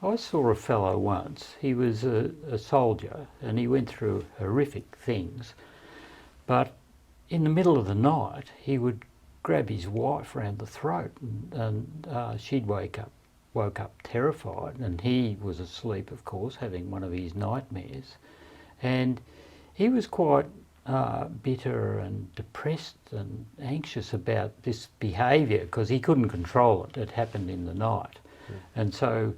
I saw a fellow once. He was a soldier and he went through horrific things. But in the middle of the night, he would grab his wife round the throat, and she'd woke up terrified, and he was asleep, of course, having one of his nightmares. And he was quite bitter and depressed and anxious about this behaviour because he couldn't control it. It happened in the night. And so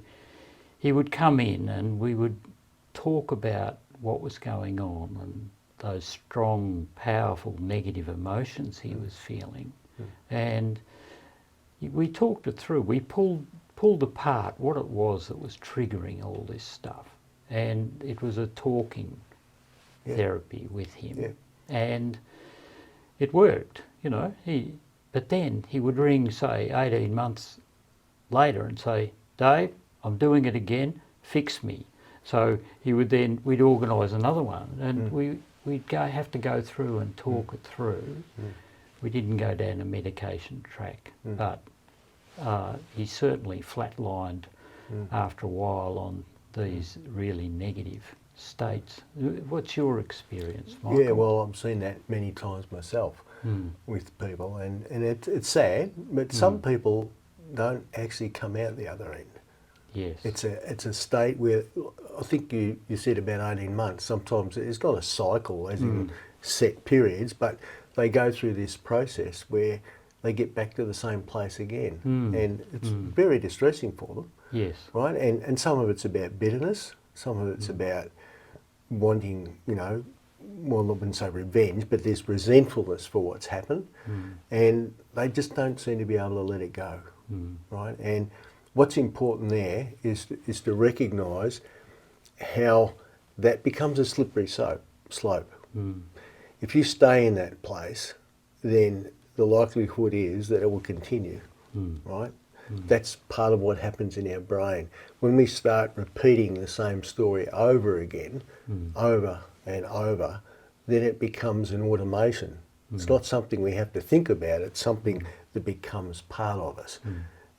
he would come in and we would talk about what was going on and those strong, powerful, negative emotions he was feeling. And we talked it through. We pulled apart what it was that was triggering all this stuff. And it was a talking therapy with him. Yeah. And it worked, you know. But then he would ring, say, 18 months later and say, Dave, I'm doing it again, fix me. So we'd organise another one, and we'd have to go through and talk it through. We didn't go down a medication track, but he certainly flatlined after a while on these really negative states. What's your experience, Michael? Yeah, well, I've seen that many times myself with people, and it's sad, but some people don't actually come out the other end. Yes. It's a state where, I think you said about 18 months, sometimes it's not a cycle as in set periods, but they go through this process where they get back to the same place again. And it's very distressing for them. Yes. Right? And some of it's about bitterness, some of it's about wanting, you know, well, I wouldn't say revenge, but there's resentfulness for what's happened, and they just don't seem to be able to let it go, right? And what's important there is to recognise how that becomes a slippery slope. If you stay in that place, then the likelihood is that it will continue, right? That's part of what happens in our brain. When we start repeating the same story over again, over and over, then it becomes an automation. It's not something we have to think about, it's something that becomes part of us.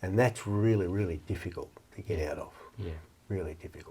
And that's really, really difficult to get out of. Yeah. Really difficult.